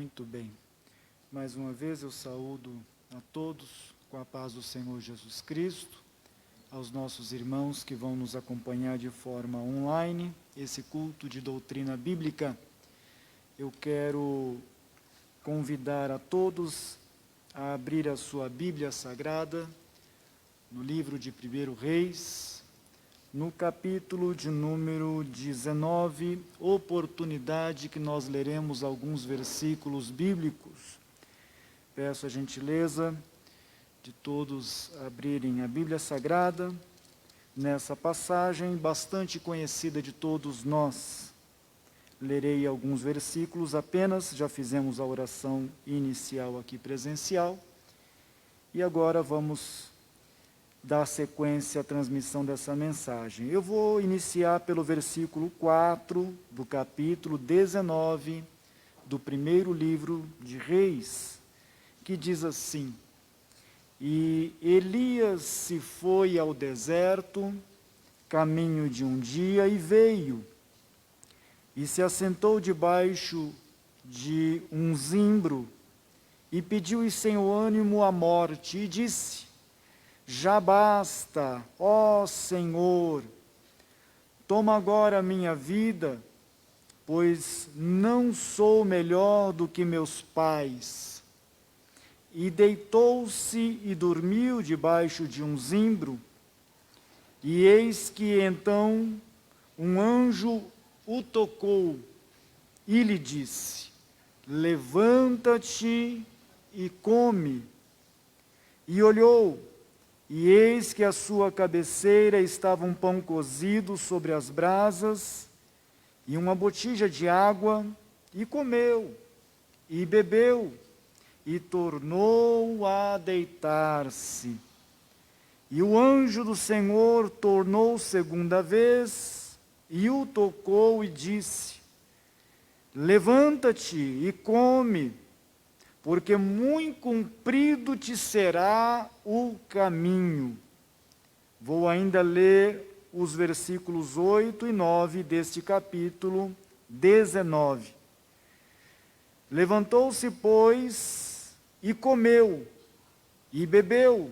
Muito bem. Mais uma vez eu saúdo a todos com a paz do Senhor Jesus Cristo, aos nossos irmãos que vão nos acompanhar de forma online, esse culto de doutrina bíblica. Eu quero convidar a todos a abrir a sua Bíblia Sagrada no livro de 1 Reis, no capítulo de número 19, oportunidade que nós leremos alguns versículos bíblicos. Peço a gentileza de todos abrirem a Bíblia Sagrada nessa passagem bastante conhecida de todos nós. Lerei alguns versículos apenas, já fizemos a oração inicial aqui presencial, e agora vamos dar sequência à transmissão dessa mensagem. Eu vou iniciar pelo versículo 4 do capítulo 19 do primeiro livro de Reis, que diz assim: E Elias se foi ao deserto, caminho de um dia, e veio, e se assentou debaixo de um zimbro, e pediu sem o ânimo a morte, e disse: Já basta, ó Senhor, toma agora a minha vida, pois não sou melhor do que meus pais. E deitou-se e dormiu debaixo de um zimbro, e eis que então um anjo o tocou e lhe disse: Levanta-te e come. E olhou, e eis que à sua cabeceira estava um pão cozido sobre as brasas e uma botija de água, e comeu, e bebeu, e tornou a deitar-se. E o anjo do Senhor tornou segunda vez, e o tocou e disse: Levanta-te e come, porque muito comprido te será o caminho. Vou ainda ler os versículos 8 e 9 deste capítulo 19. Levantou-se, pois, e comeu, e bebeu,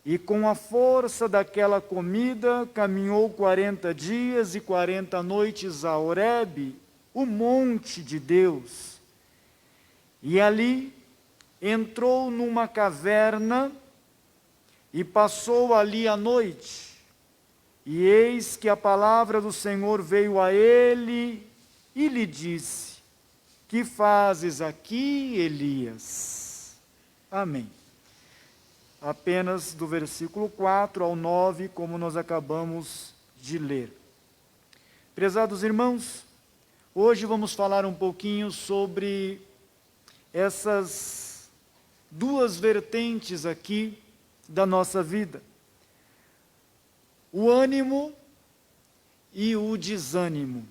e com a força daquela comida caminhou 40 dias e 40 noites a Horebe, o monte de Deus. E ali entrou numa caverna e passou ali a noite. E eis que a palavra do Senhor veio a ele e lhe disse: Que fazes aqui, Elias? Amém. Apenas do versículo 4 ao 9, como nós acabamos de ler. Prezados irmãos, hoje vamos falar um pouquinho sobre essas duas vertentes aqui da nossa vida: o ânimo e o desânimo.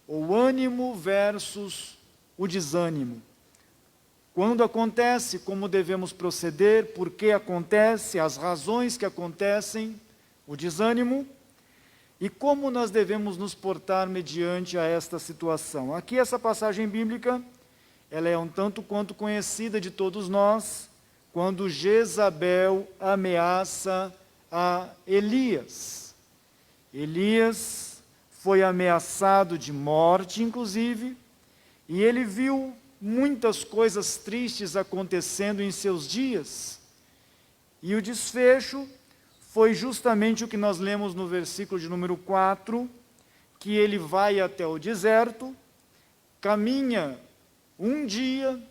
O ânimo versus o desânimo. Quando acontece, como devemos proceder, por que acontece, as razões que acontecem, o desânimo, e como nós devemos nos portar mediante a esta situação. Aqui essa passagem bíblica, ela é um tanto quanto conhecida de todos nós, quando Jezabel ameaça a Elias. Elias foi ameaçado de morte, inclusive, e ele viu muitas coisas tristes acontecendo em seus dias. E o desfecho foi justamente o que nós lemos no versículo de número 4, que ele vai até o deserto, caminha um dia,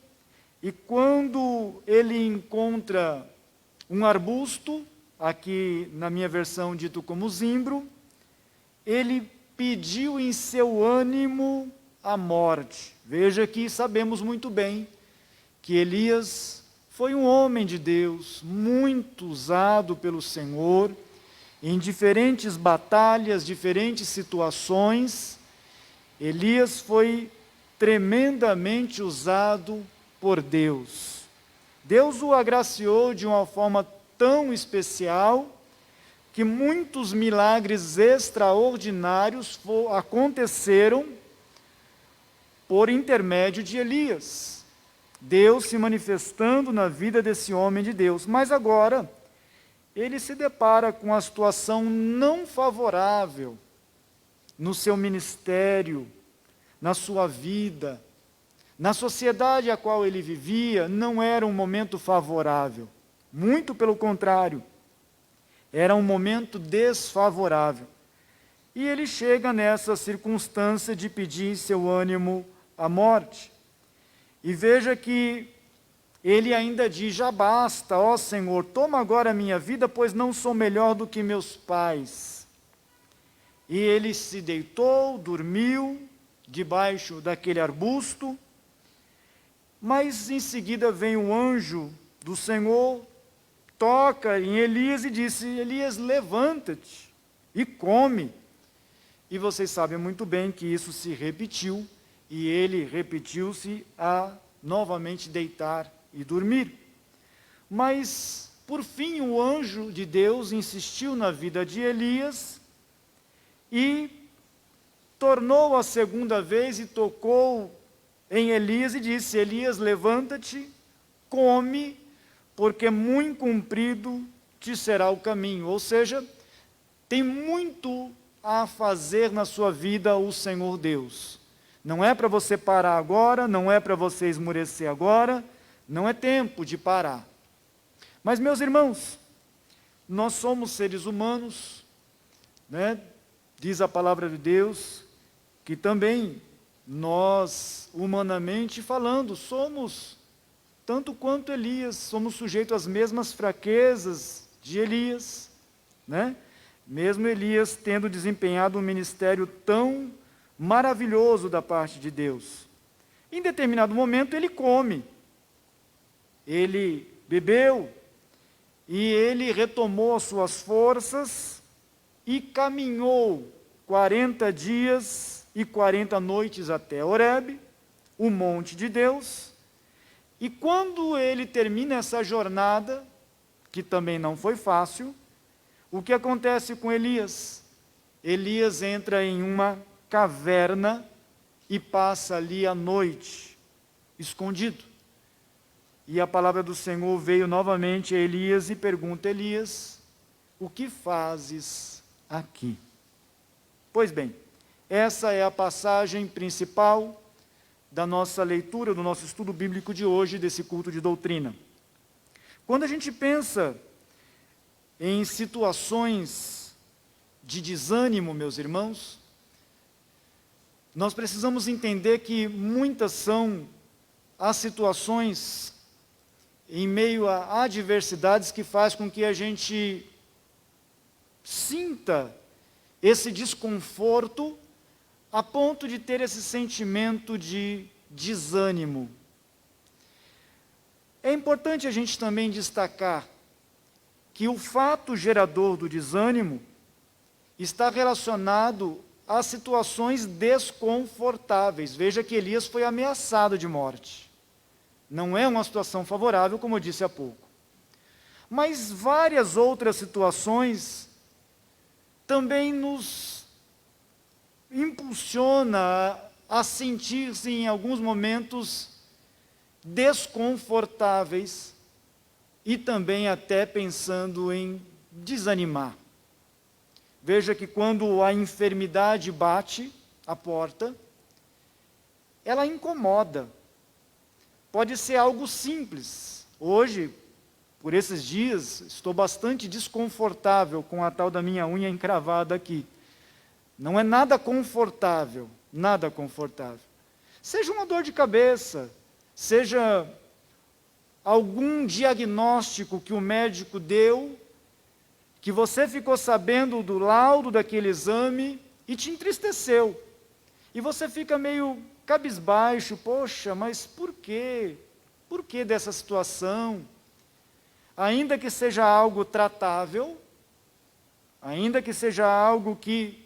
e quando ele encontra um arbusto, aqui na minha versão dito como zimbro, ele pediu em seu ânimo a morte. Veja que sabemos muito bem que Elias foi um homem de Deus, muito usado pelo Senhor, em diferentes batalhas, diferentes situações. Elias foi tremendamente usado por Deus. Deus o agraciou de uma forma tão especial que muitos milagres extraordinários aconteceram por intermédio de Elias. Deus se manifestando na vida desse homem de Deus. Mas agora, ele se depara com a situação não favorável no seu ministério, na sua vida, na sociedade a qual ele vivia. Não era um momento favorável, muito pelo contrário, era um momento desfavorável. E ele chega nessa circunstância de pedir em seu ânimo a morte. E veja que ele ainda diz: já basta, ó Senhor, toma agora a minha vida, pois não sou melhor do que meus pais. E ele se deitou, dormiu debaixo daquele arbusto, mas em seguida vem o anjo do Senhor, toca em Elias e disse: Elias, levanta-te e come. E vocês sabem muito bem que isso se repetiu, e ele repetiu-se a novamente deitar e dormir. Mas, por fim, o anjo de Deus insistiu na vida de Elias e tornou a segunda vez e tocou em Elias e disse: Elias, levanta-te, come, porque muito comprido te será o caminho. Ou seja, tem muito a fazer na sua vida o Senhor Deus. Não é para você parar agora, não é para você esmorecer agora, não é tempo de parar. Mas, meus irmãos, nós somos seres humanos, né? Diz a palavra de Deus que também nós, humanamente falando, somos, tanto quanto Elias, somos sujeitos às mesmas fraquezas de Elias, né? Mesmo Elias tendo desempenhado um ministério tão maravilhoso da parte de Deus. Em determinado momento ele come, ele bebeu, e ele retomou as suas forças e caminhou 40 dias e 40 noites até Horebe, o monte de Deus. E quando ele termina essa jornada, que também não foi fácil, o que acontece com Elias? Elias entra em uma caverna e passa ali a noite, escondido. E a palavra do Senhor veio novamente a Elias e pergunta: Elias, o que fazes aqui? Pois bem, essa é a passagem principal da nossa leitura, do nosso estudo bíblico de hoje, desse culto de doutrina. Quando a gente pensa em situações de desânimo, meus irmãos, nós precisamos entender que muitas são as situações em meio a adversidades que faz com que a gente sinta esse desconforto a ponto de ter esse sentimento de desânimo. É importante a gente também destacar que o fato gerador do desânimo está relacionado a situações desconfortáveis. Veja que Elias foi ameaçado de morte. Não é uma situação favorável, como eu disse há pouco. Mas várias outras situações também nos impulsiona a sentir-se em alguns momentos desconfortáveis e também até pensando em desanimar. Veja que quando a enfermidade bate à porta, ela incomoda. Pode ser algo simples. Hoje, por esses dias, estou bastante desconfortável com a tal da minha unha encravada aqui. Não é nada confortável, nada confortável. Seja uma dor de cabeça, seja algum diagnóstico que o médico deu, que você ficou sabendo do laudo daquele exame e te entristeceu. E você fica meio cabisbaixo: poxa, mas por quê? Por que dessa situação? Ainda que seja algo tratável, ainda que seja algo que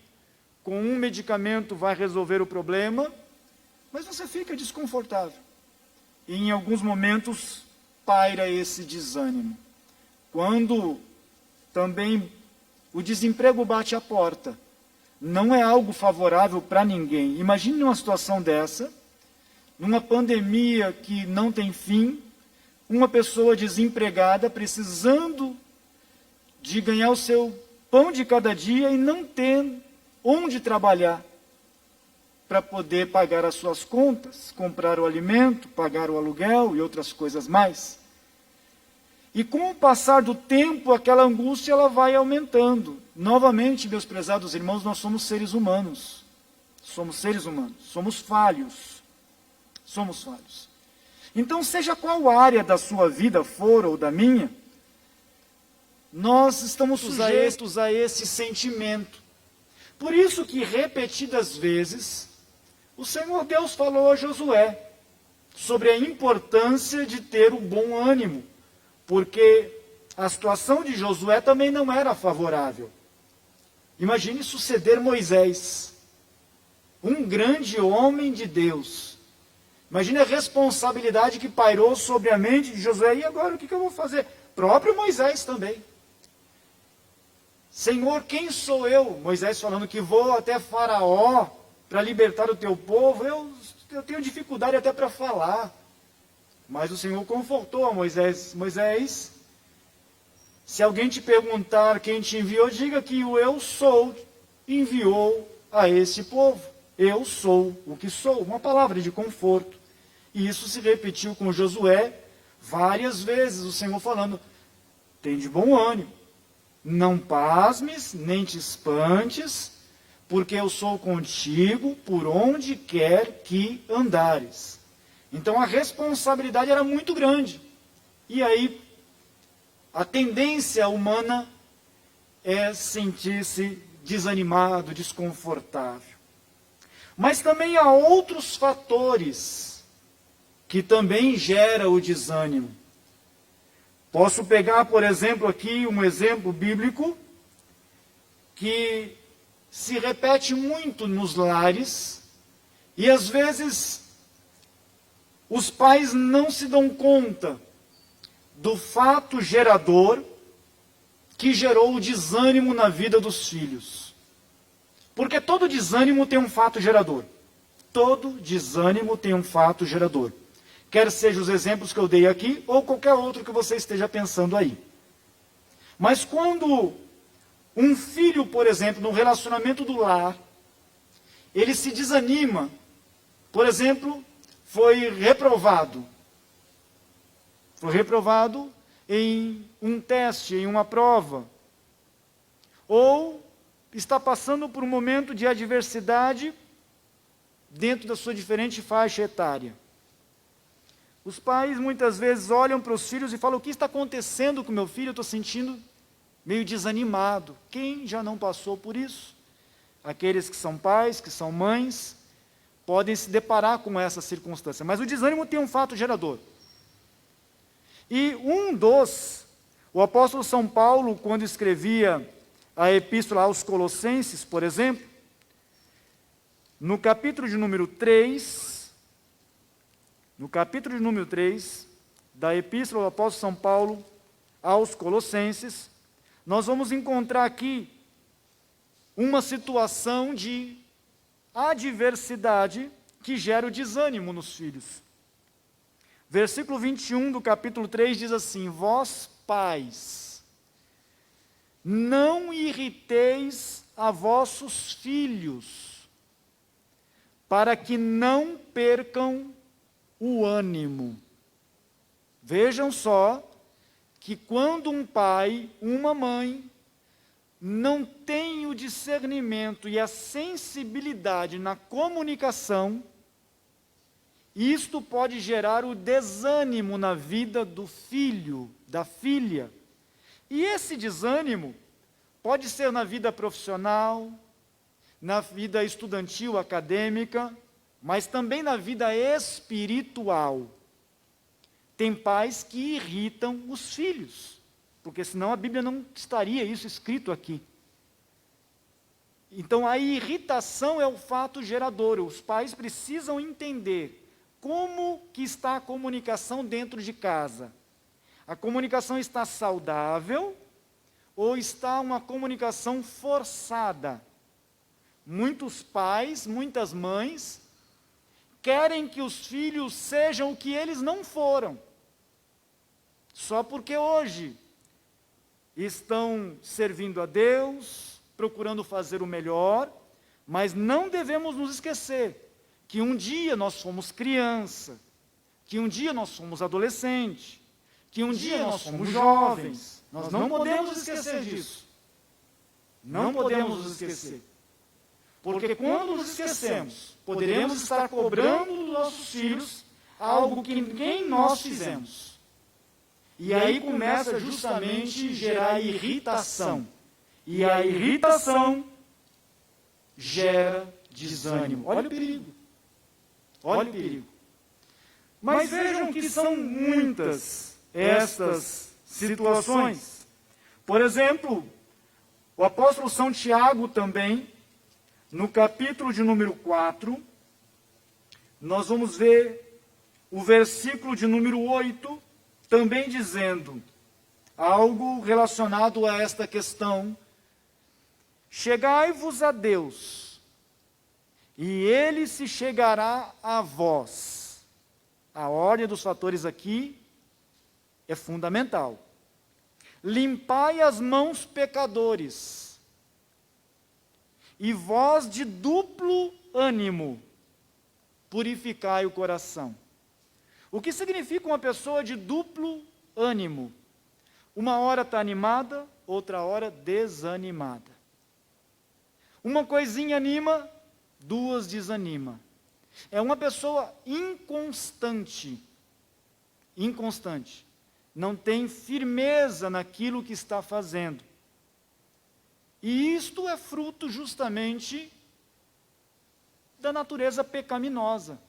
com um medicamento vai resolver o problema, mas você fica desconfortável. E em alguns momentos paira esse desânimo. Quando também o desemprego bate à porta, não é algo favorável para ninguém. Imagine uma situação dessa, numa pandemia que não tem fim, uma pessoa desempregada precisando de ganhar o seu pão de cada dia e não ter onde trabalhar para poder pagar as suas contas, comprar o alimento, pagar o aluguel e outras coisas mais. E com o passar do tempo, aquela angústia ela vai aumentando. Novamente, meus prezados irmãos, nós somos seres humanos. Somos seres humanos, somos falhos. Somos falhos. Então, seja qual área da sua vida for ou da minha, nós estamos sujeitos a esse sentimento. Por isso que, repetidas vezes, o Senhor Deus falou a Josué sobre a importância de ter o bom ânimo, porque a situação de Josué também não era favorável. Imagine suceder Moisés, um grande homem de Deus. Imagine a responsabilidade que pairou sobre a mente de Josué. E agora o que eu vou fazer? Próprio Moisés também. Senhor, quem sou eu? Moisés falando que vou até Faraó para libertar o teu povo. Eu tenho dificuldade até para falar. Mas o Senhor confortou a Moisés. Moisés, se alguém te perguntar quem te enviou, diga que o eu sou enviou a esse povo. Eu sou o que sou. Uma palavra de conforto. E isso se repetiu com Josué várias vezes. O Senhor falando, tem de bom ânimo. Não pasmes, nem te espantes, porque eu sou contigo por onde quer que andares. Então a responsabilidade era muito grande. E aí, a tendência humana é sentir-se desanimado, desconfortável. Mas também há outros fatores que também geram o desânimo. Posso pegar, por exemplo, aqui um exemplo bíblico que se repete muito nos lares e às vezes os pais não se dão conta do fato gerador que gerou o desânimo na vida dos filhos. Porque todo desânimo tem um fato gerador. Todo desânimo tem um fato gerador. Quer sejam os exemplos que eu dei aqui, ou qualquer outro que você esteja pensando aí. Mas quando um filho, por exemplo, no relacionamento do lar, ele se desanima, por exemplo, foi reprovado em um teste, em uma prova, ou está passando por um momento de adversidade dentro da sua diferente faixa etária. Os pais muitas vezes olham para os filhos e falam, o que está acontecendo com meu filho? Eu estou sentindo meio desanimado. Quem já não passou por isso? Aqueles que são pais, que são mães, podem se deparar com essa circunstância. Mas o desânimo tem um fato gerador. E o apóstolo São Paulo, quando escrevia a epístola aos Colossenses, por exemplo, no capítulo de número 3, da epístola do apóstolo São Paulo aos Colossenses, nós vamos encontrar aqui uma situação de adversidade que gera o desânimo nos filhos. Versículo 21 do capítulo 3 diz assim, vós pais, não irriteis a vossos filhos, para que não percam o ânimo. Vejam só que quando um pai, uma mãe, não tem o discernimento e a sensibilidade na comunicação, isto pode gerar o desânimo na vida do filho, da filha. E esse desânimo pode ser na vida profissional, na vida estudantil, acadêmica, mas também na vida espiritual. Tem pais que irritam os filhos, porque senão a Bíblia não estaria isso escrito aqui. Então a irritação é o fato gerador. Os pais precisam entender como que está a comunicação dentro de casa. A comunicação está saudável ou está uma comunicação forçada? Muitos pais, muitas mães, querem que os filhos sejam o que eles não foram, só porque hoje estão servindo a Deus, procurando fazer o melhor, mas não devemos nos esquecer que um dia nós fomos criança, que um dia nós fomos adolescente, que um dia nós fomos jovens. Nós não podemos esquecer disso. Não podemos nos esquecer. Porque quando nos esquecemos, poderemos estar cobrando dos nossos filhos algo que nem nós fizemos. E aí começa justamente a gerar irritação. E a irritação gera desânimo. Olha o perigo. Olha o perigo. Mas vejam que são muitas estas situações. Por exemplo, o apóstolo São Tiago também, no capítulo de número 4, nós vamos ver o versículo de número 8, também dizendo algo relacionado a esta questão. Chegai-vos a Deus, e Ele se chegará a vós. A ordem dos fatores aqui é fundamental. Limpai as mãos, pecadores, e vós de duplo ânimo, purificai o coração. O que significa uma pessoa de duplo ânimo? Uma hora está animada, outra hora desanimada. Uma coisinha anima, duas desanima. É uma pessoa inconstante. Inconstante. Não tem firmeza naquilo que está fazendo. E isto é fruto justamente da natureza pecaminosa.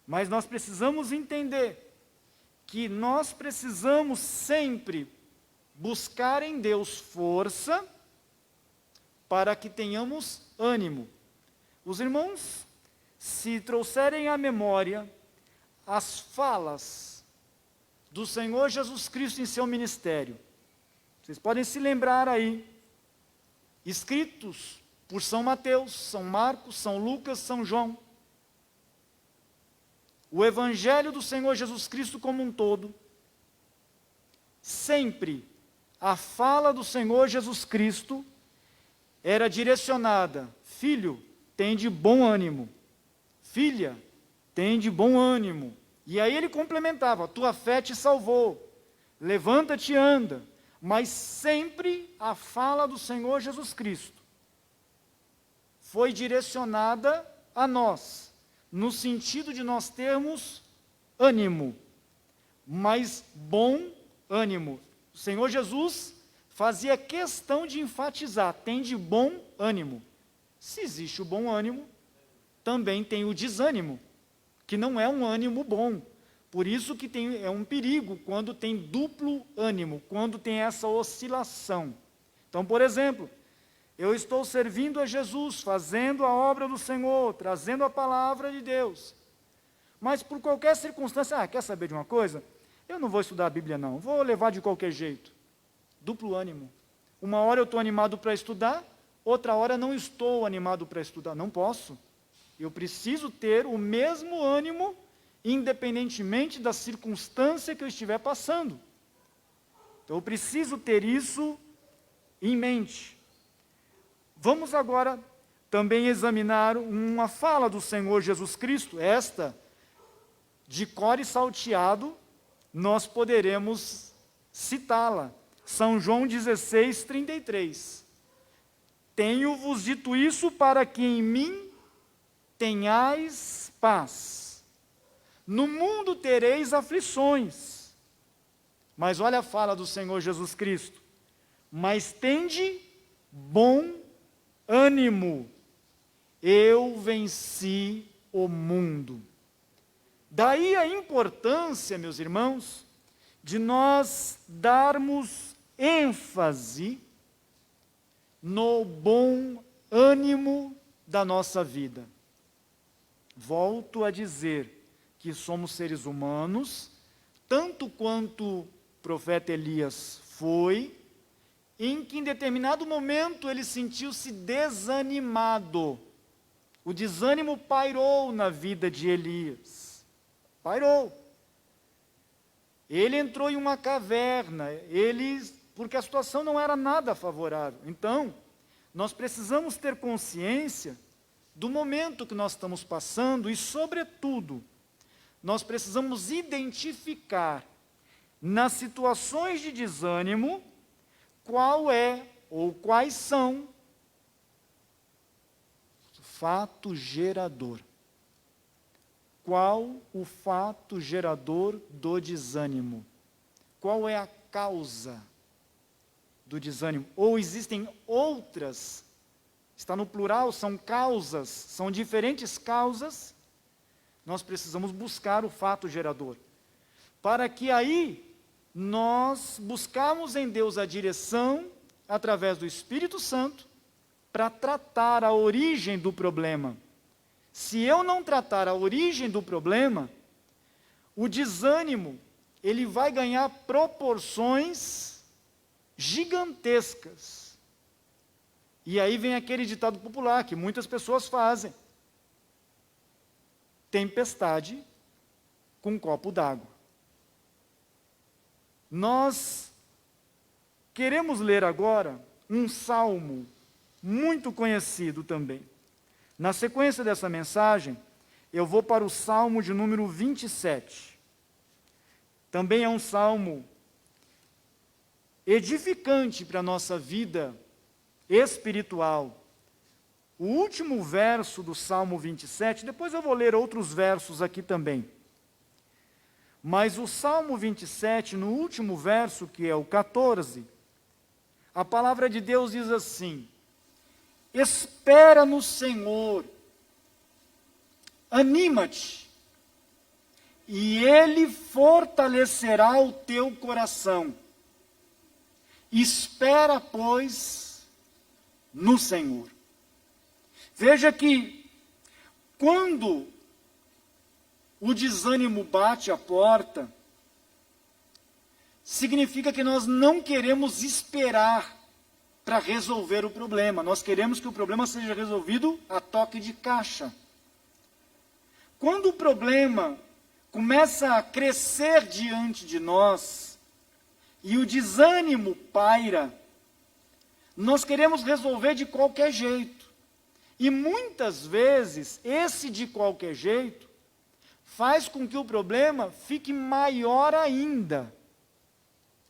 Mas nós precisamos entender que nós precisamos sempre buscar em Deus força para que tenhamos ânimo. Os irmãos, se trouxerem à memória as falas do Senhor Jesus Cristo em seu ministério, vocês podem se lembrar aí, escritos por São Mateus, São Marcos, São Lucas, São João, o Evangelho do Senhor Jesus Cristo como um todo, sempre a fala do Senhor Jesus Cristo era direcionada: filho, tem de bom ânimo, filha, tem de bom ânimo. E aí ele complementava: tua fé te salvou, levanta-te e anda. Mas sempre a fala do Senhor Jesus Cristo foi direcionada a nós, no sentido de nós termos ânimo, mas bom ânimo. O Senhor Jesus fazia questão de enfatizar: tem de bom ânimo. Se existe o bom ânimo, também tem o desânimo, que não é um ânimo bom. Por isso que é um perigo quando tem duplo ânimo, quando tem essa oscilação. Então, por exemplo, eu estou servindo a Jesus, fazendo a obra do Senhor, trazendo a palavra de Deus. Mas por qualquer circunstância, quer saber de uma coisa? Eu não vou estudar a Bíblia não, vou levar de qualquer jeito. Duplo ânimo. Uma hora eu estou animado para estudar, outra hora não estou animado para estudar. Não posso. Eu preciso ter o mesmo ânimo, independentemente da circunstância que eu estiver passando. Então eu preciso ter isso em mente. Vamos agora também examinar uma fala do Senhor Jesus Cristo, esta, de cor e salteado, nós poderemos citá-la. São João 16, 33. Tenho-vos dito isso para que em mim tenhais paz. No mundo tereis aflições. Mas olha a fala do Senhor Jesus Cristo. Mas tende bom ânimo. Eu venci o mundo. Daí a importância, meus irmãos, de nós darmos ênfase no bom ânimo da nossa vida. Volto a dizer que somos seres humanos, tanto quanto o profeta Elias foi, em que em determinado momento ele sentiu-se desanimado. O desânimo pairou na vida de Elias. Pairou. Ele entrou em uma caverna, porque a situação não era nada favorável. Então, nós precisamos ter consciência do momento que nós estamos passando e, sobretudo, nós precisamos identificar nas situações de desânimo qual é ou quais são o fato gerador. Qual o fato gerador do desânimo? Qual é a causa do desânimo? Ou existem outras, está no plural, são causas, são diferentes causas. Nós precisamos buscar o fato gerador, para que aí nós buscarmos em Deus a direção, através do Espírito Santo, para tratar a origem do problema. Se eu não tratar a origem do problema, o desânimo, ele vai ganhar proporções gigantescas. E aí vem aquele ditado popular que muitas pessoas fazem: tempestade com um copo d'água. Nós queremos ler agora um salmo muito conhecido também. Na sequência dessa mensagem, eu vou para o salmo de número 27. Também é um salmo edificante para a nossa vida espiritual. O último verso do salmo 27, depois eu vou ler outros versos aqui também. Mas o salmo 27, no último verso, que é o 14, a palavra de Deus diz assim: espera no Senhor, anima-te, e Ele fortalecerá o teu coração. Espera, pois, no Senhor. Veja que, quando o desânimo bate a porta, significa que nós não queremos esperar para resolver o problema. Nós queremos que o problema seja resolvido a toque de caixa. Quando o problema começa a crescer diante de nós e o desânimo paira, nós queremos resolver de qualquer jeito. E muitas vezes, esse de qualquer jeito faz com que o problema fique maior ainda.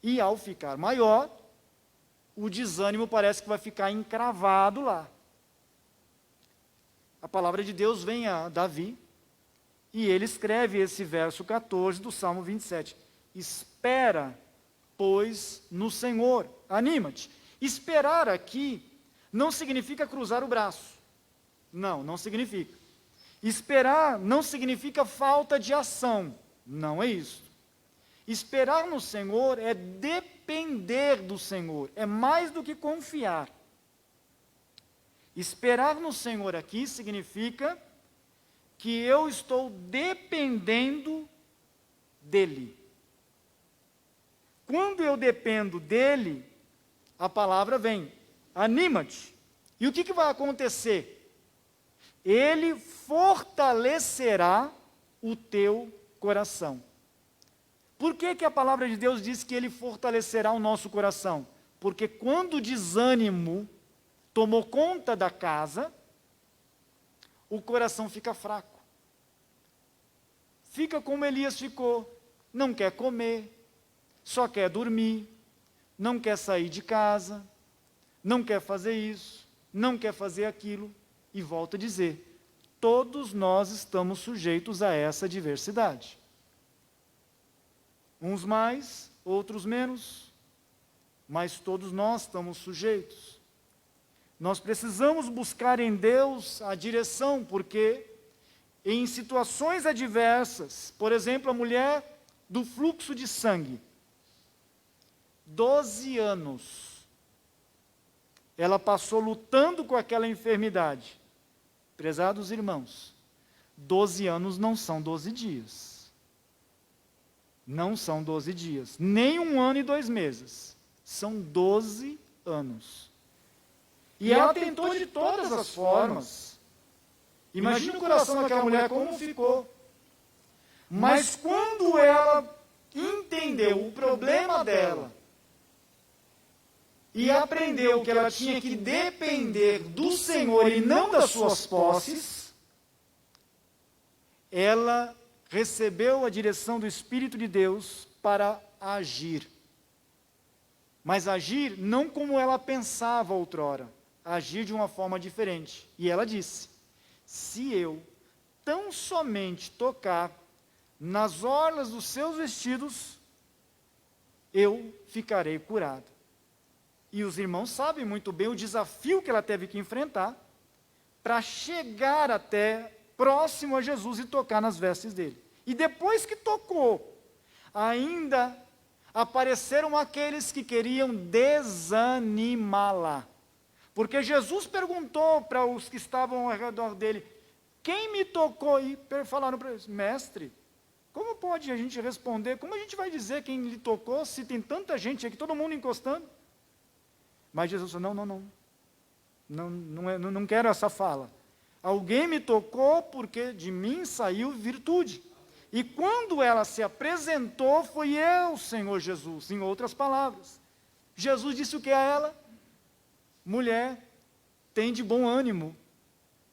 E ao ficar maior, o desânimo parece que vai ficar encravado lá. A palavra de Deus vem a Davi, e ele escreve esse verso 14 do Salmo 27. Espera, pois, no Senhor, anima-te. Esperar aqui não significa cruzar o braço. Não significa. Esperar não significa falta de ação. Não é isso. Esperar no Senhor é depender do Senhor, é mais do que confiar. Esperar no Senhor aqui significa que eu estou dependendo dEle. Quando eu dependo dEle, a palavra vem, anima-te. E o que vai acontecer? Ele fortalecerá o teu coração. Por que a palavra de Deus diz que Ele fortalecerá o nosso coração? Porque quando o desânimo tomou conta da casa, o coração fica fraco. Fica como Elias ficou, não quer comer, só quer dormir, não quer sair de casa, não quer fazer isso, não quer fazer aquilo. E volto a dizer, todos nós estamos sujeitos a essa diversidade. Uns mais, outros menos, mas todos nós estamos sujeitos. Nós precisamos buscar em Deus a direção, porque em situações adversas, por exemplo, a mulher do fluxo de sangue, 12 anos, ela passou lutando com aquela enfermidade. Prezados irmãos, 12 anos não são 12 dias. Não são 12 dias, nem 1 ano e 2 meses. São 12 anos. E ela tentou de todas as formas. Imagina o coração daquela mulher como ficou. Mas quando ela entendeu o problema dela e aprendeu que ela tinha que depender do Senhor e não das suas posses, ela recebeu a direção do Espírito de Deus para agir. Mas agir não como ela pensava outrora, agir de uma forma diferente. E ela disse: se eu tão somente tocar nas orlas dos seus vestidos, eu ficarei curada. E os irmãos sabem muito bem o desafio que ela teve que enfrentar para chegar até próximo a Jesus e tocar nas vestes dele. E depois que tocou, ainda apareceram aqueles que queriam desanimá-la. Porque Jesus perguntou para os que estavam ao redor dele: quem me tocou? E falaram para ele: mestre, como pode a gente responder? Como a gente vai dizer quem lhe tocou se tem tanta gente aqui, todo mundo encostando? Mas Jesus falou: não quero essa fala. Alguém me tocou porque de mim saiu virtude. E quando ela se apresentou, foi eu, Senhor Jesus. Em outras palavras, Jesus disse o que a ela? Mulher, tem de bom ânimo,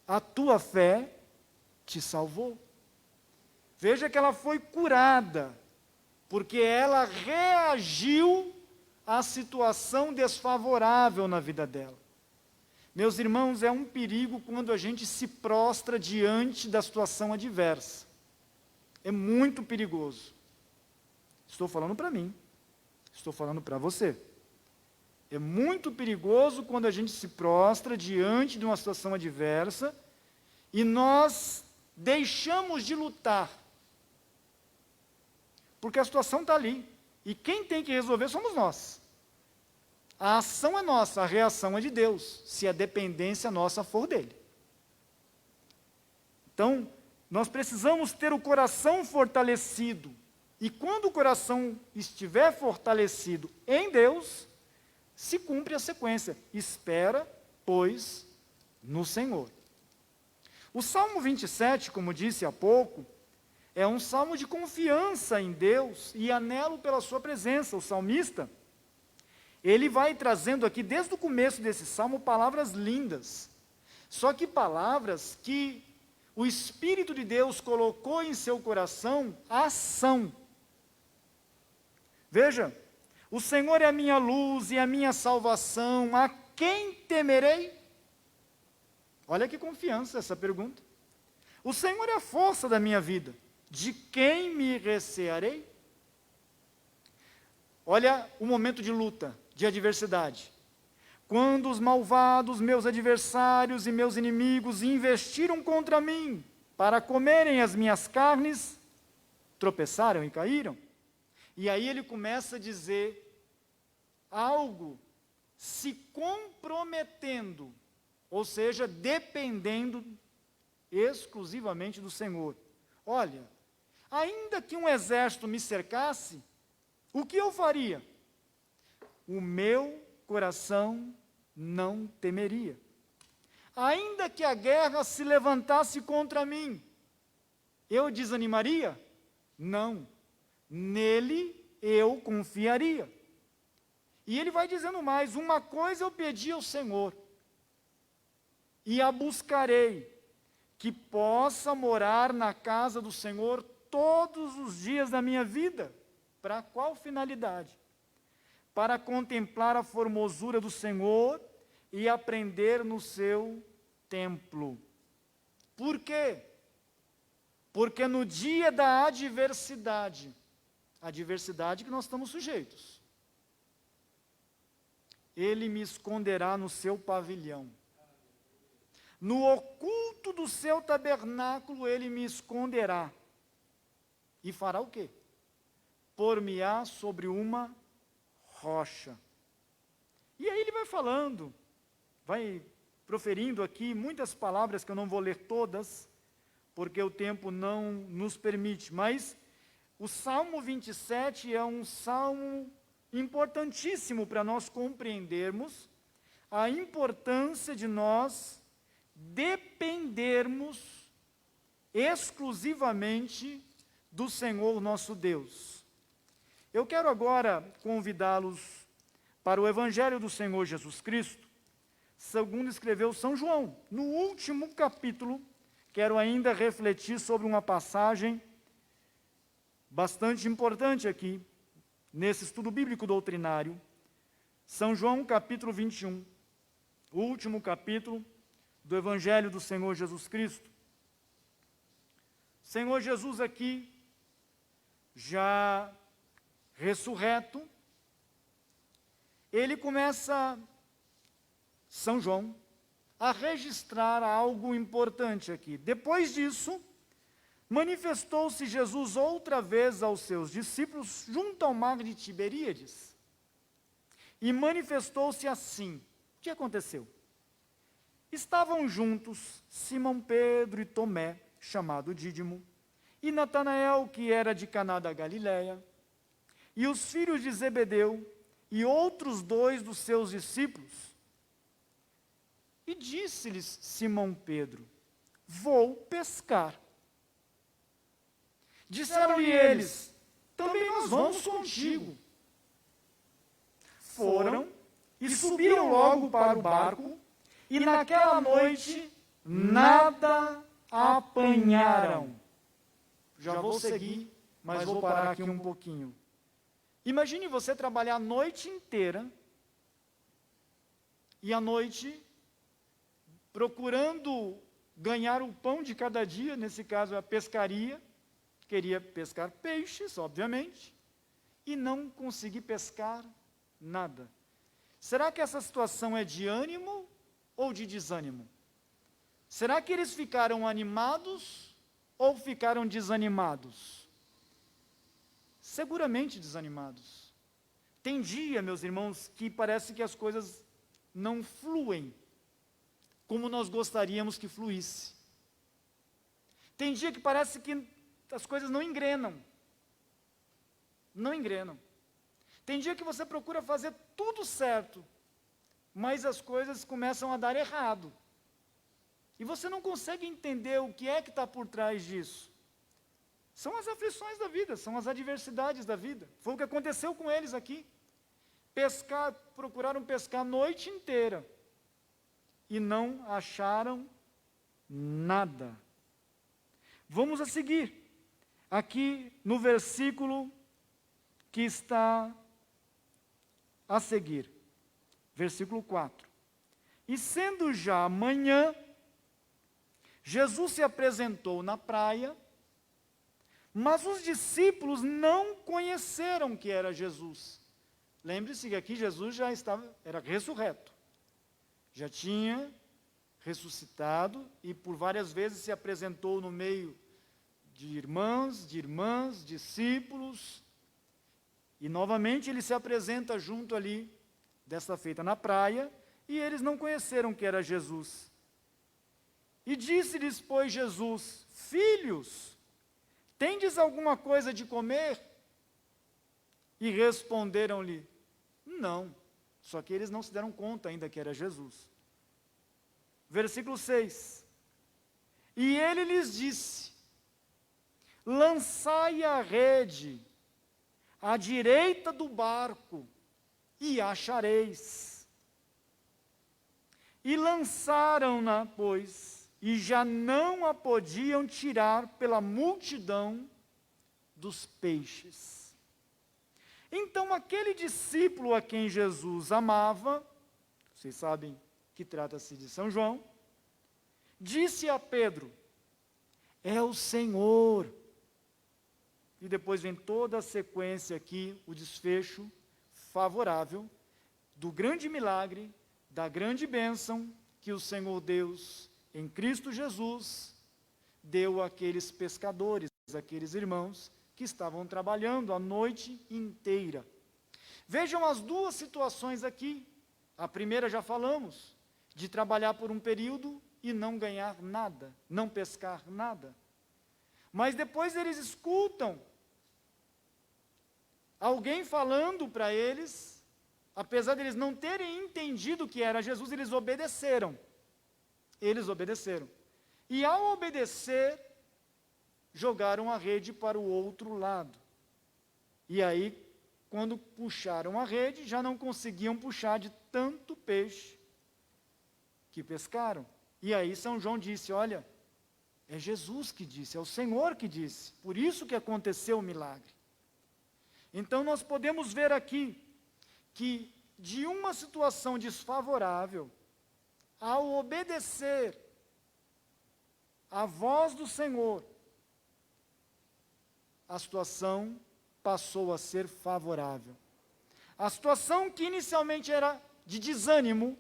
a tua fé te salvou. Veja que ela foi curada, porque ela reagiu à situação desfavorável na vida dela. Meus irmãos, é um perigo quando a gente se prostra diante da situação adversa. É muito perigoso. Estou falando para mim, estou falando para você. É muito perigoso quando a gente se prostra diante de uma situação adversa e nós deixamos de lutar. Porque a situação está ali. E quem tem que resolver somos nós. A ação é nossa, a reação é de Deus, se a dependência nossa for dele. Então, nós precisamos ter o coração fortalecido. E quando o coração estiver fortalecido em Deus, se cumpre a sequência: espera, pois, no Senhor. O Salmo 27, como disse há pouco, é um salmo de confiança em Deus e anelo pela sua presença. O salmista, ele vai trazendo aqui, desde o começo desse salmo, palavras lindas. Só que palavras que o Espírito de Deus colocou em seu coração ação. Veja, o Senhor é a minha luz e a minha salvação, a quem temerei? Olha que confiança essa pergunta. O Senhor é a força da minha vida, de quem me recearei? Olha o momento de luta, de adversidade. Quando os malvados, meus adversários e meus inimigos investiram contra mim para comerem as minhas carnes, tropeçaram e caíram. E aí ele começa a dizer algo se comprometendo, ou seja, dependendo exclusivamente do Senhor. Olha, ainda que um exército me cercasse, o que eu faria? O meu coração não temeria. Ainda que a guerra se levantasse contra mim, eu desanimaria? Não. Nele eu confiaria. E ele vai dizendo mais: uma coisa eu pedi ao Senhor, e a buscarei, que possa morar na casa do Senhor todos os dias da minha vida. Para qual finalidade? Para contemplar a formosura do Senhor e aprender no seu templo. Por quê? Porque no dia da adversidade que nós estamos sujeitos, Ele me esconderá no seu pavilhão. No oculto do seu tabernáculo Ele me esconderá. E fará o quê? Por-me-á sobre uma rocha. E aí ele vai falando, vai proferindo aqui muitas palavras que eu não vou ler todas, porque o tempo não nos permite, mas o Salmo 27 é um salmo importantíssimo para nós compreendermos a importância de nós dependermos exclusivamente do Senhor nosso Deus. Eu quero agora convidá-los para o Evangelho do Senhor Jesus Cristo, segundo escreveu São João. No último capítulo, quero ainda refletir sobre uma passagem bastante importante aqui, nesse estudo bíblico doutrinário. São João, capítulo 21, o último capítulo do Evangelho do Senhor Jesus Cristo. Senhor Jesus aqui, já ressurreto, ele começa, São João, a registrar algo importante aqui. Depois disso, manifestou-se Jesus outra vez aos seus discípulos junto ao mar de Tiberíades. E manifestou-se assim. O que aconteceu? Estavam juntos Simão Pedro e Tomé, chamado Dídimo, e Natanael, que era de Caná da Galileia, e os filhos de Zebedeu, e outros 2 dos seus discípulos. E disse-lhes Simão Pedro: vou pescar. Disseram-lhe eles: também nós vamos contigo. Foram e subiram logo para o barco, e naquela noite nada apanharam. Já vou seguir, mas vou parar aqui um pouquinho. Imagine você trabalhar a noite inteira, e à noite, procurando ganhar o pão de cada dia, nesse caso a pescaria, queria pescar peixes, obviamente, e não conseguir pescar nada. Será que essa situação é de ânimo ou de desânimo? Será que eles ficaram animados ou ficaram desanimados? Seguramente desanimados. Tem dia, meus irmãos, que parece que as coisas não fluem como nós gostaríamos que fluísse. Tem dia que parece que as coisas não engrenam. Não engrenam. Tem dia que você procura fazer tudo certo, mas as coisas começam a dar errado. E você não consegue entender o que é que está por trás disso. São as aflições da vida, são as adversidades da vida. Foi o que aconteceu com eles aqui. Procuraram pescar a noite inteira e não acharam nada. Vamos a seguir, aqui no versículo que está a seguir, versículo 4. E sendo já manhã, Jesus se apresentou na praia, mas os discípulos não conheceram que era Jesus. Lembre-se que aqui Jesus já era ressurreto. Já tinha ressuscitado e por várias vezes se apresentou no meio de irmãs, discípulos. E novamente ele se apresenta junto ali, desta feita na praia, e eles não conheceram que era Jesus. E disse-lhes, pois, Jesus: filhos, tendes alguma coisa de comer? E responderam-lhe: não. Só que eles não se deram conta ainda que era Jesus. Versículo 6. E ele lhes disse: lançai a rede à direita do barco, e achareis. E lançaram-na, pois, e já não a podiam tirar pela multidão dos peixes. Então aquele discípulo a quem Jesus amava, vocês sabem que trata-se de São João, disse a Pedro: é o Senhor. E depois vem toda a sequência aqui, o desfecho favorável do grande milagre, da grande bênção que o Senhor Deus, em Cristo Jesus, deu àqueles pescadores, àqueles irmãos que estavam trabalhando a noite inteira. Vejam as duas situações aqui. A primeira já falamos, de trabalhar por um período e não ganhar nada, não pescar nada. Mas depois eles escutam alguém falando para eles, apesar de eles não terem entendido que era Jesus, eles obedeceram. eles obedeceram. E ao obedecer, jogaram a rede para o outro lado. E aí, quando puxaram a rede, já não conseguiam puxar de tanto peixe que pescaram. E aí São João disse, olha, é Jesus que disse, é o Senhor que disse. Por isso que aconteceu o milagre. Então nós podemos ver aqui que de uma situação desfavorável, ao obedecer à voz do Senhor, a situação passou a ser favorável. A situação que inicialmente era de desânimo,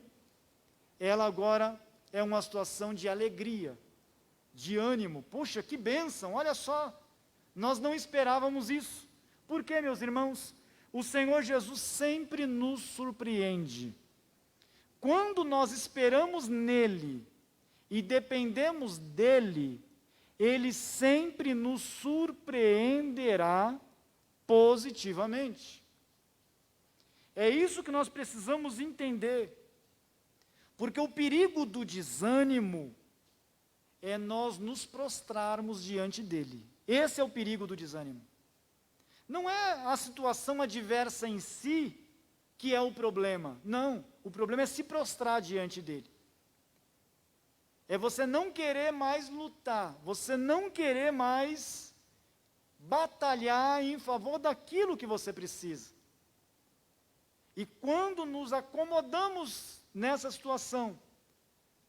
ela agora é uma situação de alegria, de ânimo. Puxa, que bênção, olha só, nós não esperávamos isso. Por quê, meus irmãos? O Senhor Jesus sempre nos surpreende. Quando nós esperamos nele e dependemos dele, ele sempre nos surpreenderá positivamente. É isso que nós precisamos entender. Porque o perigo do desânimo é nós nos prostrarmos diante dele. Esse é o perigo do desânimo. Não é a situação adversa em si que é o problema. Não, o problema é se prostrar diante dele. É você não querer mais lutar, você não querer mais batalhar em favor daquilo que você precisa. E quando nos acomodamos nessa situação,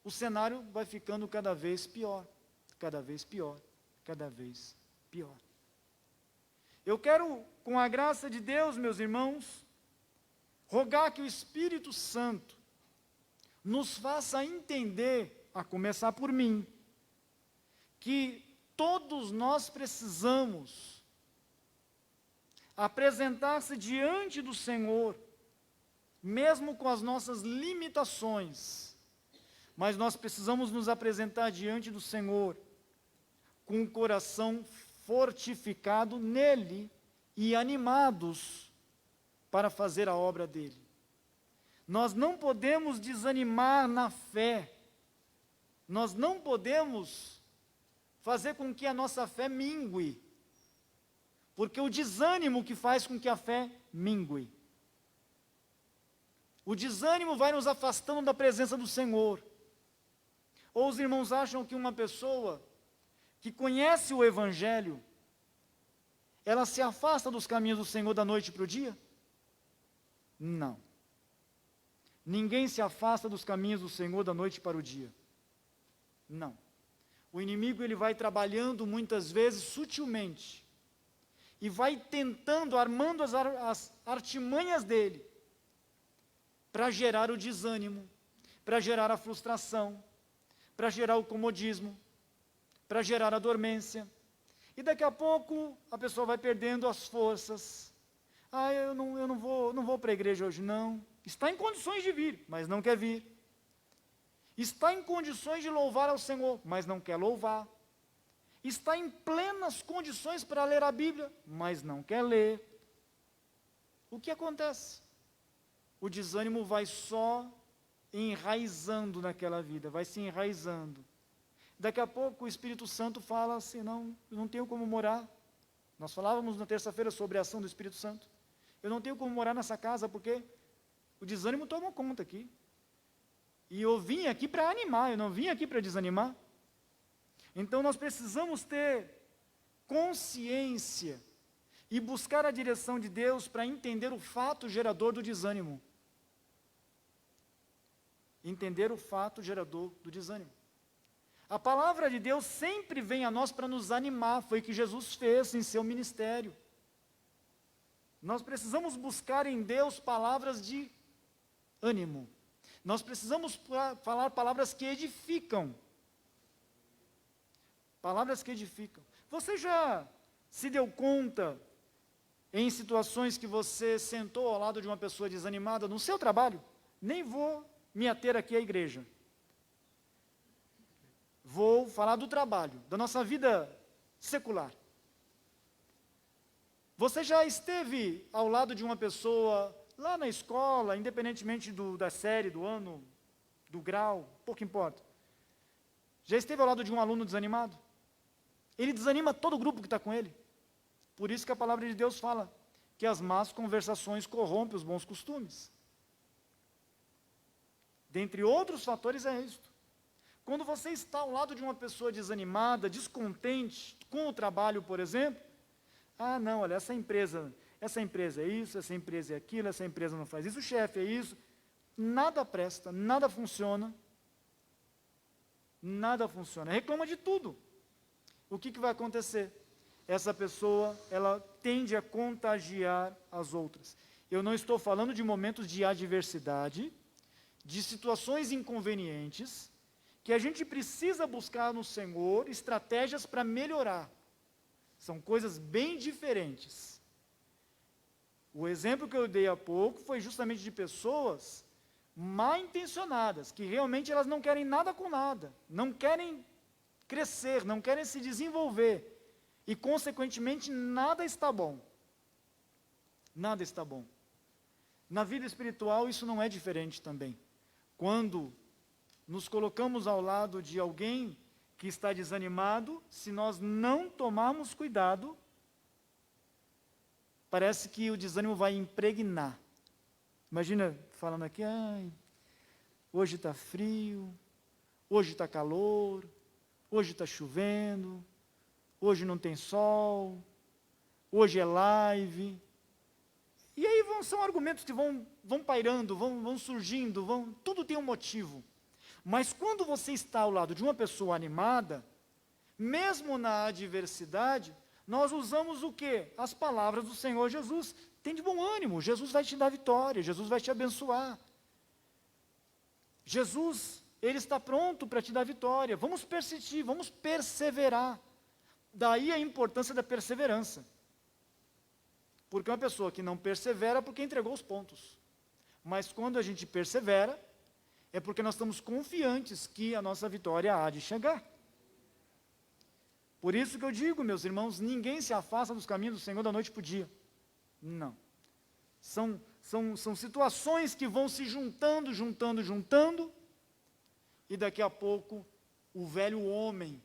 o cenário vai ficando cada vez pior, cada vez pior, cada vez pior. Eu quero, com a graça de Deus, meus irmãos, rogar que o Espírito Santo nos faça entender, a começar por mim, que todos nós precisamos apresentar-se diante do Senhor, mesmo com as nossas limitações, mas nós precisamos nos apresentar diante do Senhor com o coração fortificado nele e animados para fazer a obra dele. Nós não podemos desanimar na fé, nós não podemos fazer com que a nossa fé mingue, porque o desânimo que faz com que a fé mingue. O desânimo vai nos afastando da presença do Senhor. Ou os irmãos acham que uma pessoa que conhece o Evangelho, ela se afasta dos caminhos do Senhor da noite para o dia? Não. Ninguém se afasta dos caminhos do Senhor da noite para o dia. Não. O inimigo ele vai trabalhando muitas vezes sutilmente e vai tentando, armando as artimanhas dele para gerar o desânimo, para gerar a frustração, para gerar o comodismo, para gerar a dormência. E daqui a pouco a pessoa vai perdendo as forças. Eu não vou para a igreja hoje, não. Está em condições de vir, mas não quer vir. Está em condições de louvar ao Senhor, mas não quer louvar. Está em plenas condições para ler a Bíblia, mas não quer ler. O que acontece? O desânimo vai só enraizando naquela vida, vai se enraizando. Daqui a pouco o Espírito Santo fala assim, não tenho como morar. Nós falávamos na terça-feira sobre a ação do Espírito Santo. Eu não tenho como morar nessa casa porque o desânimo tomou conta aqui. E eu vim aqui para animar, eu não vim aqui para desanimar. Então nós precisamos ter consciência e buscar a direção de Deus para entender o fato gerador do desânimo. Entender o fato gerador do desânimo. A palavra de Deus sempre vem a nós para nos animar, foi o que Jesus fez em seu ministério. Nós precisamos buscar em Deus palavras de ânimo. Nós precisamos falar palavras que edificam. Palavras que edificam. Você já se deu conta, em situações que você sentou ao lado de uma pessoa desanimada no seu trabalho? Nem vou me ater aqui à igreja. Vou falar do trabalho, da nossa vida secular. Você já esteve ao lado de uma pessoa lá na escola, independentemente da série, do ano, do grau, pouco importa. Já esteve ao lado de um aluno desanimado? Ele desanima todo o grupo que está com ele. Por isso que a palavra de Deus fala que as más conversações corrompem os bons costumes. Dentre outros fatores é isto. Quando você está ao lado de uma pessoa desanimada, descontente com o trabalho, por exemplo, não, olha, essa empresa é isso, essa empresa é aquilo, essa empresa não faz isso, o chefe é isso, nada presta, nada funciona, reclama de tudo. O que vai acontecer? Essa pessoa, ela tende a contagiar as outras. Eu não estou falando de momentos de adversidade, de situações inconvenientes, que a gente precisa buscar no Senhor estratégias para melhorar. São coisas bem diferentes. O exemplo que eu dei há pouco foi justamente de pessoas mal intencionadas, que realmente elas não querem nada com nada, não querem crescer, não querem se desenvolver, e consequentemente nada está bom. Nada está bom. Na vida espiritual isso não é diferente também. Quando nos colocamos ao lado de alguém que está desanimado, se nós não tomarmos cuidado, parece que o desânimo vai impregnar. Imagina falando aqui, hoje está frio, hoje está calor, hoje está chovendo, hoje não tem sol, hoje é live. E aí são argumentos que vão pairando, vão surgindo, tudo tem um motivo. Mas quando você está ao lado de uma pessoa animada, mesmo na adversidade, nós usamos o quê? As palavras do Senhor Jesus. Tem de bom ânimo, Jesus vai te dar vitória, Jesus vai te abençoar. Jesus, Ele está pronto para te dar vitória. Vamos persistir, vamos perseverar. Daí a importância da perseverança. Porque uma pessoa que não persevera, porque entregou os pontos. Mas quando a gente persevera, é porque nós estamos confiantes que a nossa vitória há de chegar. Por isso que eu digo, meus irmãos, ninguém se afasta dos caminhos do Senhor da noite para o dia. Não. São situações que vão se juntando, e daqui a pouco o velho homem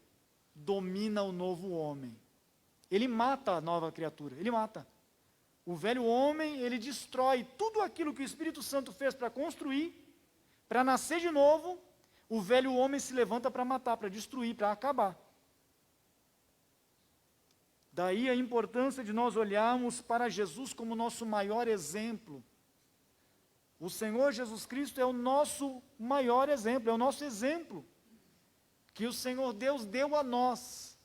domina o novo homem. Ele mata a nova criatura, ele mata. O velho homem, ele destrói tudo aquilo que o Espírito Santo fez para construir, para nascer de novo. O velho homem se levanta para matar, para destruir, para acabar. Daí a importância de nós olharmos para Jesus como nosso maior exemplo. O Senhor Jesus Cristo é o nosso maior exemplo, é o nosso exemplo, que o Senhor Deus deu a nós.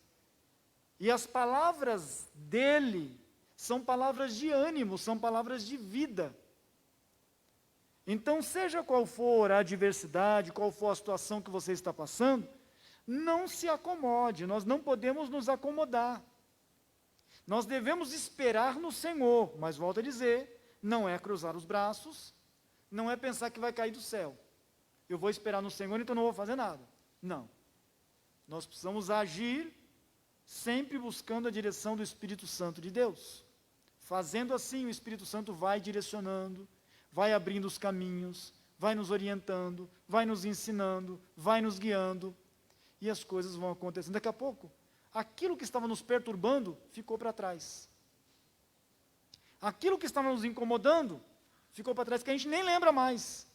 E as palavras dele são palavras de ânimo, são palavras de vida. Então, seja qual for a adversidade, qual for a situação que você está passando, não se acomode, nós não podemos nos acomodar. Nós devemos esperar no Senhor, mas volto a dizer, não é cruzar os braços, não é pensar que vai cair do céu. Eu vou esperar no Senhor, então não vou fazer nada. Não. Nós precisamos agir sempre buscando a direção do Espírito Santo de Deus. Fazendo assim, o Espírito Santo vai direcionando, vai abrindo os caminhos, vai nos orientando, vai nos ensinando, vai nos guiando, e as coisas vão acontecendo. Daqui a pouco, aquilo que estava nos perturbando ficou para trás. Aquilo que estava nos incomodando ficou para trás, que a gente nem lembra mais.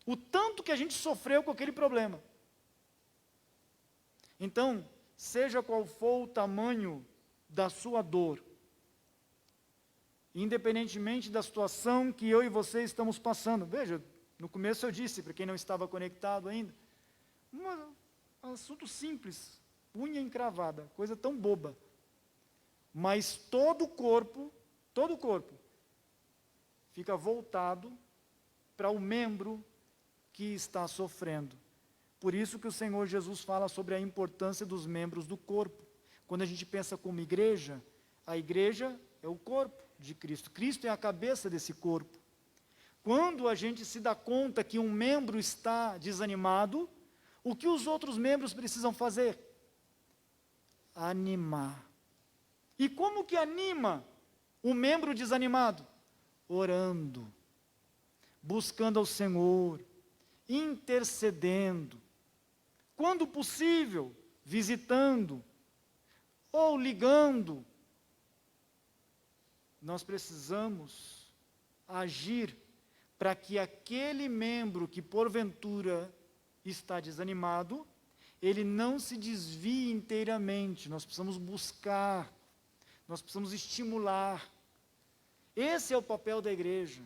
O tanto que a gente sofreu com aquele problema. Então, seja qual for o tamanho da sua dor, independentemente da situação que eu e você estamos passando. Veja, no começo eu disse, para quem não estava conectado ainda, um assunto simples, unha encravada, coisa tão boba. Mas todo o corpo fica voltado para o membro que está sofrendo. Por isso que o Senhor Jesus fala sobre a importância dos membros do corpo. Quando a gente pensa como igreja, a igreja é o corpo de Cristo. Cristo é a cabeça desse corpo. Quando a gente se dá conta que um membro está desanimado, o que os outros membros precisam fazer? Animar. E como que anima o membro desanimado? Orando, buscando ao Senhor, intercedendo, quando possível, visitando ou ligando. Nós precisamos agir para que aquele membro que porventura está desanimado, ele não se desvie inteiramente. Nós precisamos buscar, nós precisamos estimular. Esse é o papel da igreja,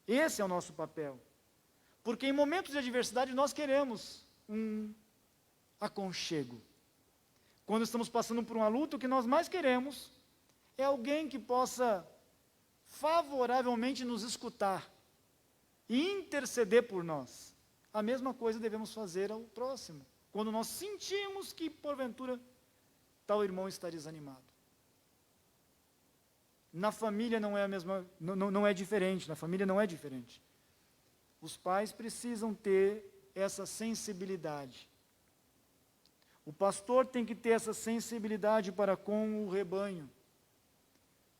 esse é o nosso papel. Porque em momentos de adversidade nós queremos um aconchego. Quando estamos passando por uma luta, o que nós mais queremos é alguém que possa favoravelmente nos escutar e interceder por nós. A mesma coisa devemos fazer ao próximo, quando nós sentimos que, porventura, tal irmão está desanimado. Na família não é a mesma, não é diferente, na família não é diferente. Os pais precisam ter essa sensibilidade. O pastor tem que ter essa sensibilidade para com o rebanho.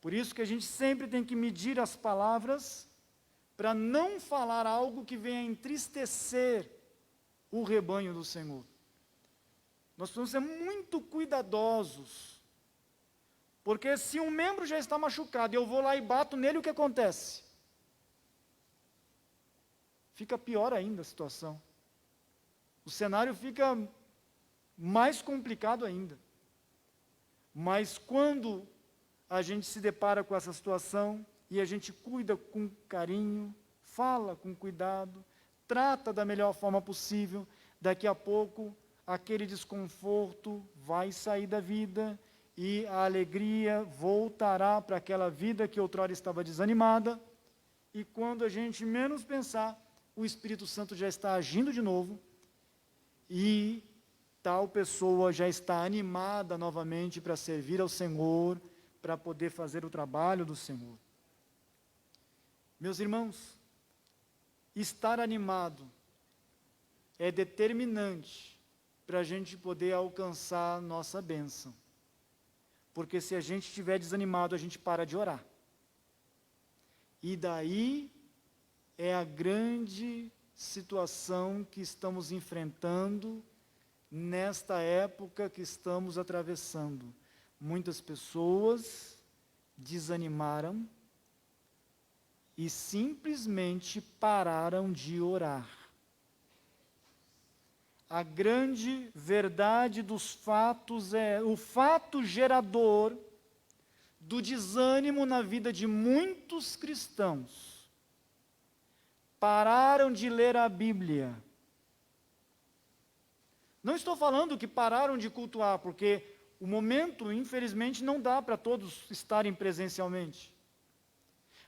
Por isso que a gente sempre tem que medir as palavras para não falar algo que venha entristecer o rebanho do Senhor. Nós precisamos ser muito cuidadosos, porque se um membro já está machucado e eu vou lá e bato nele, o que acontece? Fica pior ainda a situação. O cenário fica mais complicado ainda. Mas quando a gente se depara com essa situação e a gente cuida com carinho, fala com cuidado, trata da melhor forma possível, daqui a pouco aquele desconforto vai sair da vida e a alegria voltará para aquela vida que outrora estava desanimada, e quando a gente menos pensar, o Espírito Santo já está agindo de novo e tal pessoa já está animada novamente para servir ao Senhor, para poder fazer o trabalho do Senhor. Meus irmãos, estar animado é determinante para a gente poder alcançar nossa bênção. Porque se a gente estiver desanimado, a gente para de orar. E daí é a grande situação que estamos enfrentando nesta época que estamos atravessando. Muitas pessoas desanimaram e simplesmente pararam de orar. A grande verdade dos fatos é o fato gerador do desânimo na vida de muitos cristãos. Pararam de ler a Bíblia. Não estou falando que pararam de cultuar, porque o momento, infelizmente, não dá para todos estarem presencialmente.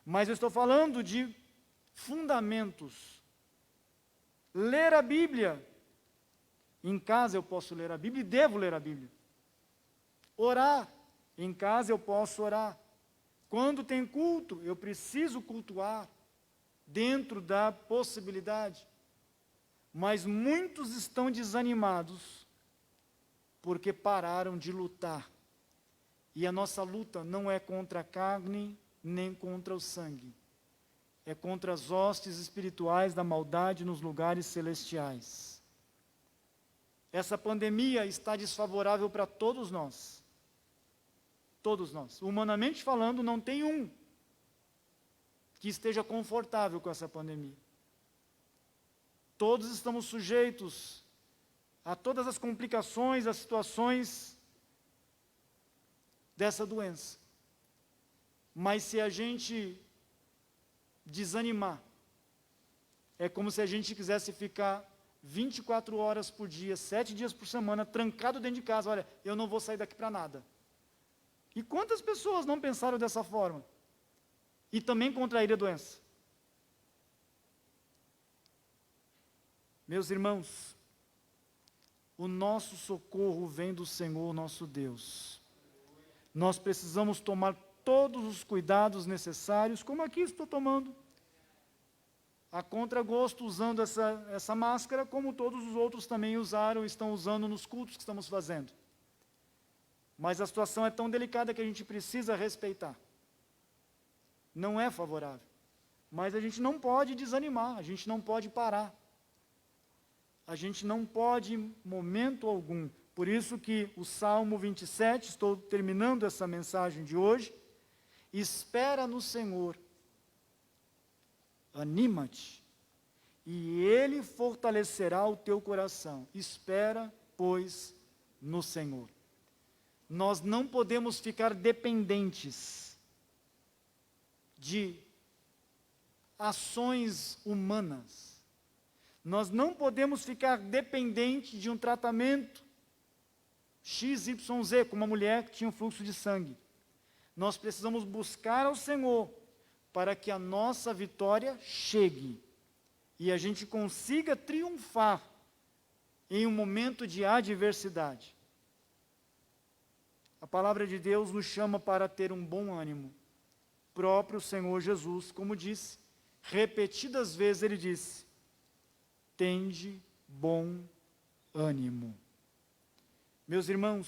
Mas eu estou falando de fundamentos. Ler a Bíblia. Em casa eu posso ler a Bíblia e devo ler a Bíblia. Orar. Em casa eu posso orar. Quando tem culto, eu preciso cultuar dentro da possibilidade. Mas muitos estão desanimados porque pararam de lutar. E a nossa luta não é contra a carne, nem contra o sangue. É contra as hostes espirituais da maldade nos lugares celestiais. Essa pandemia está desfavorável para todos nós. Todos nós. Humanamente falando, não tem um que esteja confortável com essa pandemia. Todos estamos sujeitos a todas as complicações, as situações dessa doença. Mas se a gente desanimar, é como se a gente quisesse ficar 24 horas por dia, 7 dias por semana, trancado dentro de casa. Olha, eu não vou sair daqui para nada. E quantas pessoas não pensaram dessa forma? E também contraíram a doença. Meus irmãos, o nosso socorro vem do Senhor nosso Deus. Nós precisamos tomar todos os cuidados necessários, como aqui estou tomando. A contragosto, usando essa máscara, como todos os outros também usaram e estão usando nos cultos que estamos fazendo. Mas a situação é tão delicada que a gente precisa respeitar. Não é favorável. Mas a gente não pode desanimar, a gente não pode parar. A gente não pode, em momento algum, por isso que o Salmo 27, estou terminando essa mensagem de hoje, espera no Senhor, anima-te, e Ele fortalecerá o teu coração. Espera, pois, no Senhor. Nós não podemos ficar dependentes de ações humanas. Nós não podemos ficar dependentes de um tratamento XYZ, como uma mulher que tinha um fluxo de sangue. Nós precisamos buscar ao Senhor para que a nossa vitória chegue e a gente consiga triunfar em um momento de adversidade. A palavra de Deus nos chama para ter um bom ânimo. Próprio Senhor Jesus, como disse, repetidas vezes ele disse: tende bom ânimo. Meus irmãos,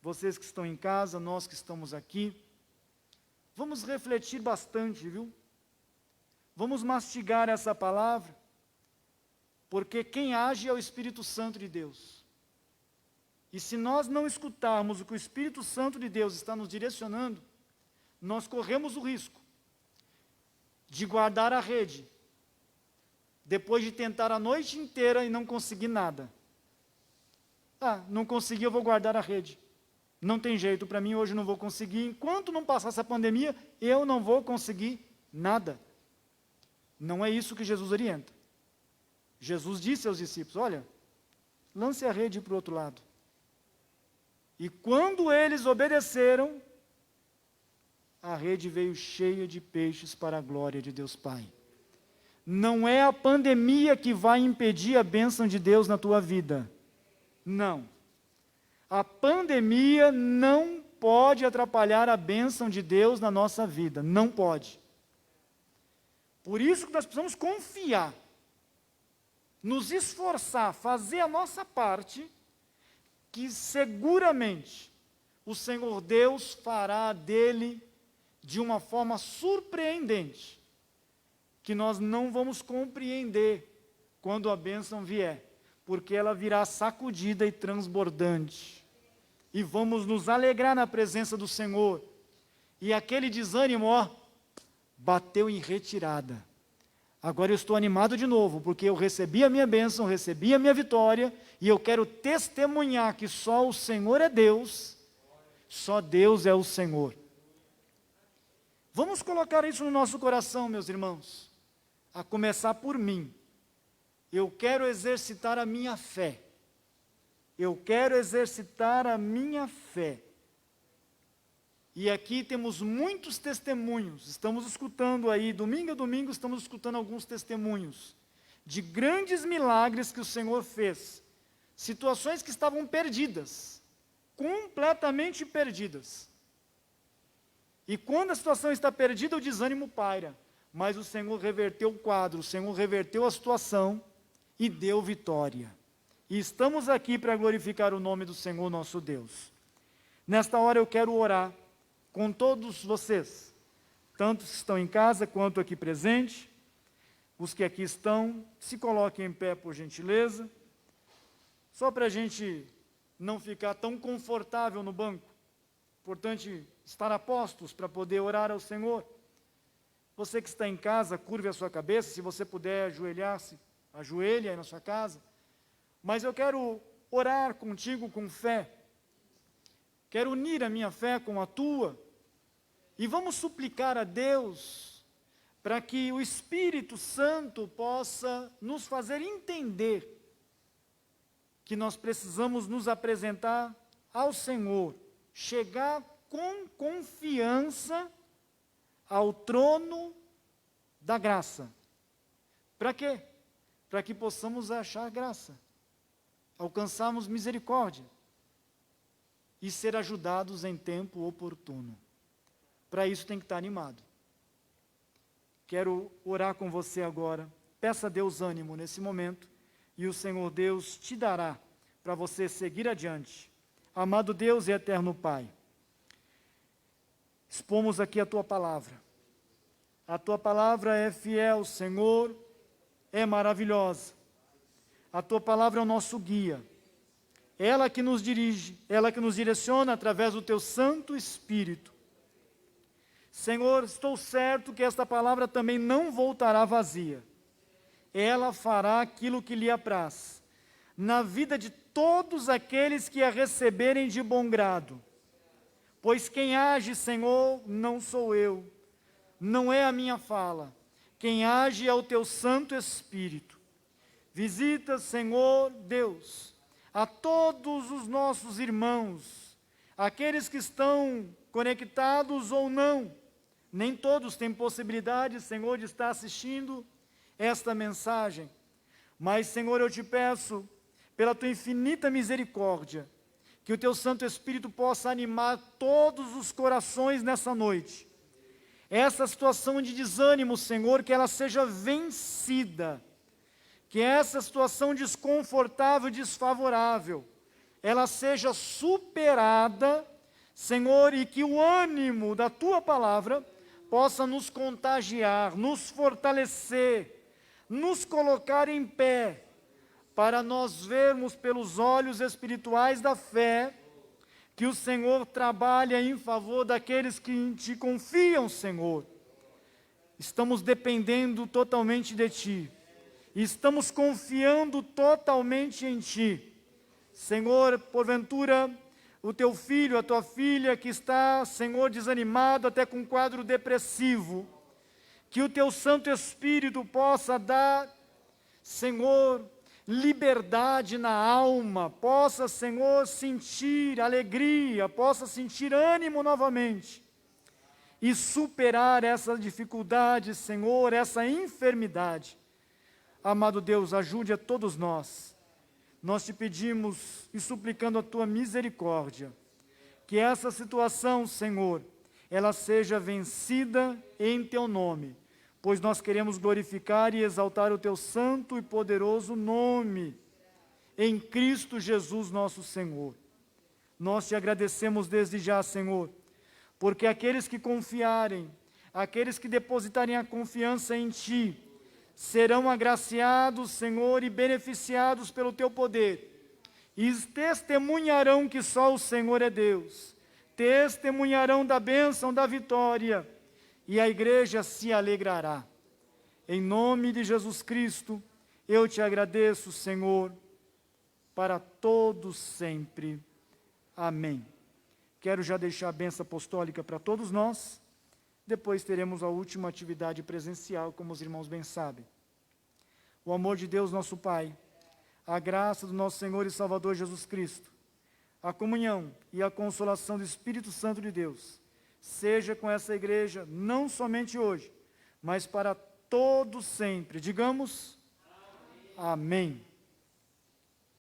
vocês que estão em casa, nós que estamos aqui, vamos refletir bastante, viu? Vamos mastigar essa palavra, porque quem age é o Espírito Santo de Deus. E se nós não escutarmos o que o Espírito Santo de Deus está nos direcionando, nós corremos o risco de guardar a rede, depois de tentar a noite inteira e não conseguir nada. Não consegui, eu vou guardar a rede. Não tem jeito, para mim hoje não vou conseguir. Enquanto não passar essa pandemia, eu não vou conseguir nada. Não é isso que Jesus orienta. Jesus disse aos discípulos: olha, lance a rede para o outro lado. E quando eles obedeceram, a rede veio cheia de peixes para a glória de Deus Pai. Não é a pandemia que vai impedir a bênção de Deus na tua vida. Não. A pandemia não pode atrapalhar a bênção de Deus na nossa vida. Não pode. Por isso que nós precisamos confiar, nos esforçar, fazer a nossa parte, que seguramente o Senhor Deus fará dele de uma forma surpreendente, que nós não vamos compreender quando a bênção vier, porque ela virá sacudida e transbordante. E vamos nos alegrar na presença do Senhor. E aquele desânimo, bateu em retirada. Agora eu estou animado de novo, porque eu recebi a minha bênção, recebi a minha vitória, e eu quero testemunhar que só o Senhor é Deus, só Deus é o Senhor. Vamos colocar isso no nosso coração, meus irmãos, a começar por mim. Eu quero exercitar a minha fé. Eu quero exercitar a minha fé. E aqui temos muitos testemunhos, estamos escutando aí, domingo a domingo, estamos escutando alguns testemunhos de grandes milagres que o Senhor fez. Situações que estavam perdidas, completamente perdidas. E quando a situação está perdida, o desânimo paira. Mas o Senhor reverteu o quadro, o Senhor reverteu a situação e deu vitória. E estamos aqui para glorificar o nome do Senhor nosso Deus. Nesta hora eu quero orar com todos vocês, tanto os que estão em casa quanto aqui presente. Os que aqui estão, se coloquem em pé por gentileza, só para a gente não ficar tão confortável no banco. Importante estar a postos para poder orar ao Senhor. Você que está em casa, curve a sua cabeça, se você puder ajoelhar-se, ajoelhe aí na sua casa. Mas eu quero orar contigo com fé. Quero unir a minha fé com a tua. E vamos suplicar a Deus para que o Espírito Santo possa nos fazer entender que nós precisamos nos apresentar ao Senhor, chegar com confiança ao trono da graça. Para quê? Para que possamos achar graça, alcançarmos misericórdia e ser ajudados em tempo oportuno. Para isso tem que estar animado. Quero orar com você agora. Peça a Deus ânimo nesse momento e o Senhor Deus te dará para você seguir adiante. Amado Deus e eterno Pai, expomos aqui a Tua palavra. A Tua palavra é fiel, Senhor, é maravilhosa. A tua palavra é o nosso guia. Ela que nos dirige, ela que nos direciona através do teu Santo Espírito. Senhor, estou certo que esta palavra também não voltará vazia. Ela fará aquilo que lhe apraz, na vida de todos aqueles que a receberem de bom grado. Pois quem age, Senhor, não sou eu, não é a minha fala. Quem age é o teu Santo Espírito. Visita, Senhor Deus, a todos os nossos irmãos, aqueles que estão conectados ou não. Nem todos têm possibilidade, Senhor, de estar assistindo esta mensagem. Mas, Senhor, eu te peço, pela tua infinita misericórdia, que o teu Santo Espírito possa animar todos os corações nessa noite. Essa situação de desânimo, Senhor, que ela seja vencida. Que essa situação desconfortável e desfavorável, ela seja superada, Senhor, e que o ânimo da tua palavra possa nos contagiar, nos fortalecer, nos colocar em pé, para nós vermos pelos olhos espirituais da fé, que o Senhor trabalha em favor daqueles que te confiam, Senhor. Estamos dependendo totalmente de Ti. Estamos confiando totalmente em Ti. Senhor, porventura, o Teu filho, a Tua filha que está, Senhor, desanimado, até com um quadro depressivo, que o Teu Santo Espírito possa dar, Senhor, liberdade na alma, possa, Senhor, sentir alegria, possa sentir ânimo novamente e superar essa dificuldade, Senhor, essa enfermidade. Amado Deus, ajude a todos nós. Nós te pedimos e suplicando a tua misericórdia, que essa situação, Senhor, ela seja vencida em teu nome, pois nós queremos glorificar e exaltar o teu santo e poderoso nome, em Cristo Jesus nosso Senhor. Nós te agradecemos desde já, Senhor, porque aqueles que confiarem, aqueles que depositarem a confiança em Ti, serão agraciados, Senhor, e beneficiados pelo Teu poder, e testemunharão que só o Senhor é Deus, testemunharão da bênção, da vitória, e a igreja se alegrará. Em nome de Jesus Cristo, eu te agradeço, Senhor, para todos sempre. Amém. Quero já deixar a bênção apostólica para todos nós. Depois teremos a última atividade presencial, como os irmãos bem sabem. O amor de Deus, nosso Pai, a graça do nosso Senhor e Salvador Jesus Cristo, a comunhão e a consolação do Espírito Santo de Deus, seja com essa igreja, não somente hoje, mas para todos sempre. Digamos, amém. Amém.